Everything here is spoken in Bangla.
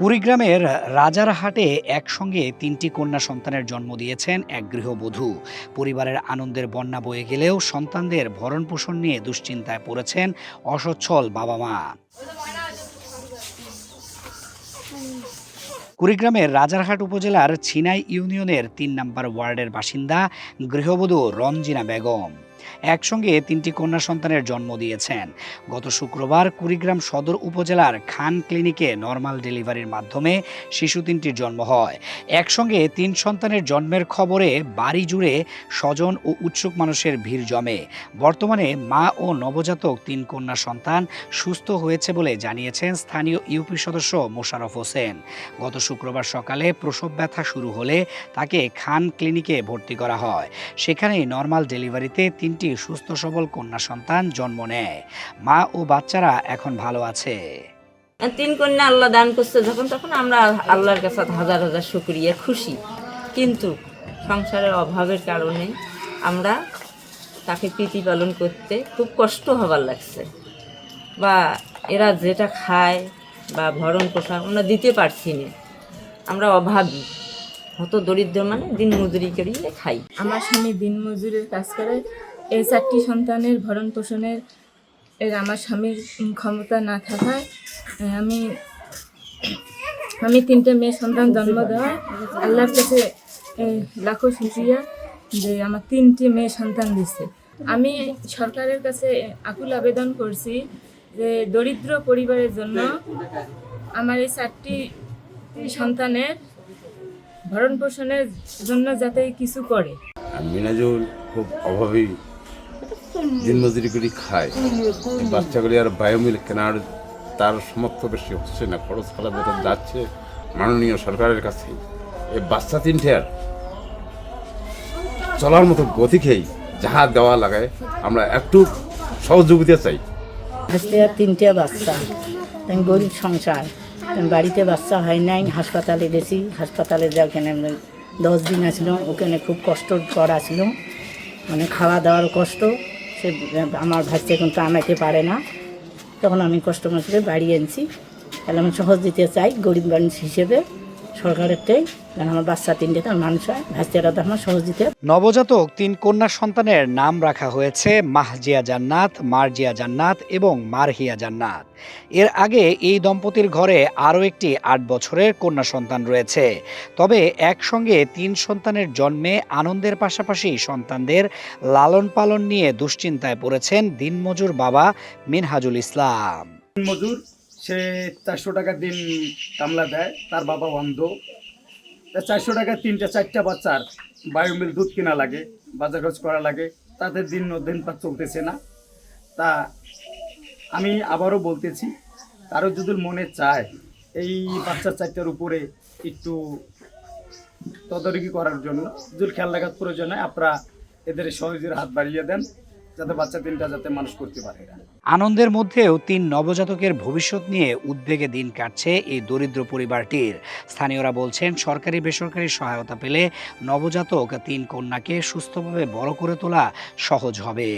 কুড়িগ্রামের রাজারহাটে একসঙ্গে তিনটি কন্যা সন্তানের জন্ম দিয়েছেন এক গৃহবধূ। পরিবারের আনন্দের বন্যা বয়ে গেলেও সন্তানদের ভরণ পোষণ নিয়ে দুশ্চিন্তায় পড়েছেন অসচ্ছল বাবা মা। কুড়িগ্রামের রাজারহাট উপজেলার ছিনাই ইউনিয়নের ৩ নম্বর ওয়ার্ডের বাসিন্দা গৃহবধূ রঞ্জিনা বেগম একসঙ্গে তিনটি কন্যা সন্তানের জন্ম দিয়েছেন। গত শুক্রবার কুড়িগ্রাম সদর উপজেলার খান ক্লিনিকে নর্মাল ডেলিভারির মাধ্যমে শিশু তিনটির জন্ম হয়। একসঙ্গে ৩ সন্তানের জন্মের খবরে বাড়ি জুড়ে স্বজন ও উৎসুক মানুষের ভিড় জমে। বর্তমানে মা ও নবজাতক ৩ কন্যা সন্তান সুস্থ হয়েছে বলে জানিয়েছেন স্থানীয় ইউপি সদস্য মোশাররফ হোসেন। গত শুক্রবার সকালে প্রসব ব্যথা শুরু হলে তাকে খান ক্লিনিকে ভর্তি করা হয়। সেখানেই নর্মাল ডেলিভারিতে 3টি সুস্থ সবল কন্যা সন্তান জন্ম নেয়। মা ও বাচ্চারা এখন ভালো আছে। 3 কন্যা আল্লাহ দান করছে তখন আমরা আল্লাহর কাছে হাজার হাজার শুকরিয়া খুশি। কিন্তু সংসারের অভাবের কারণে আমরা তাকে প্রতিপালন করতে খুব কষ্ট হবার লাগছে, বা এরা যেটা খায় বা ভরণ পোষণ আমরা দিতে পারছি না। আমরা অভাবী, হত দরিদ্র, মানে দিন মজুরি করিয়ে খাই। আমার স্বামী দিন মজুরের কাজ করে। এই 4টি সন্তানের ভরণ পোষণের আমার স্বামীর ক্ষমতা না থাকায় আমি 3টে মেয়ে সন্তান জন্ম দেওয়ায় আল্লাহর কাছে লাখো শুকরিয়া যে আমার 3টি মেয়ে সন্তান দিচ্ছে। আমি সরকারের কাছে আকুল আবেদন করছি যে দরিদ্র পরিবারের জন্য আমার এই 4টি সন্তানের ভরণ পোষণের জন্য যাতে কিছু করে। মিনাজুল খুব অভাবী, দিনমজুরি করে খায়। বাচ্চাগুলি আর বায়োমিল কেনার তার সমর্থ বেশি হচ্ছে না, খরচ খালা বেতন যাচ্ছে মাননীয় সরকারের কাছে। এই বাচ্চা 3টার চলার মতো গতি খেয়েই যাহা দেওয়া লাগায় আমরা একটু সহযোগিতা চাই। আজকে 3টে বাচ্চা, গরিব সংসার, বাড়িতে বাচ্চা হয় নাই, হাসপাতালে গেছি। হাসপাতালে যা ওখানে 10 দিন আসলাম, ওখানে খুব কষ্ট করা ছিল, মানে খাওয়া দাওয়ার কষ্ট। সে আমার ভাইকে এখন তো আনাইতে পারে না, তখন আমি কষ্ট করে বাড়ি আনছি। তাহলে আমি সহজ দিতে চাই গরিব মানুষ হিসেবে সরকারেরটাই, কারণ আমার বাচ্চা 3টে তো মানুষ হয়, ভাইরা তো আমার সহজ দিতে। নবজাতক 3 কন্যা সন্তানের নাম রাখা হয়েছে মাহজিয়া জান্নাত, মারজিয়া জান্নাত এবং মারহিয়া জান্নাত। এর আগে এই দম্পতির ঘরে আরও একটি 8 বছরের কন্যা সন্তান রয়েছে। তবে একসঙ্গে 3 সন্তানের জন্মে আনন্দের পাশাপাশি সন্তানদের লালন পালন নিয়ে দুশ্চিন্তায় পড়েছেন দিনমজুর বাবা মিনহাজুল ইসলাম। মজুর, সে 400 টাকা দিন কামলা দেয়, তার বাবা অন্ধ। 400 টাকা 3-4টা বাচ্চার বায়োমিল দুধ কেনা লাগে, বাজার খরচ করা লাগে, তাদের দিন পাত চলতেছে না। তা আমি আবারও বলতেছি, কারো যদি মনে চায় এই বাচ্চা 4টার উপরে একটু তদারকি করার জন্য, যদি খেয়াল রাখার প্রয়োজন হয়, আপনারা এদের সহযোগীর হাত বাড়িয়ে দেন যাতে বাচ্চা 3টা যাতে মানুষ করতে পারে। আনন্দের মধ্যেও 3 নবজাতকের ভবিষ্যৎ নিয়ে উদ্বেগে দিন কাটছে এই দরিদ্র পরিবারটির। স্থানীয়রা বলছেন সরকারি বেসরকারি সহায়তা পেলে নবজাতক 3 কন্যাকে সুস্থভাবে বড় করে তোলা সহজ হবে।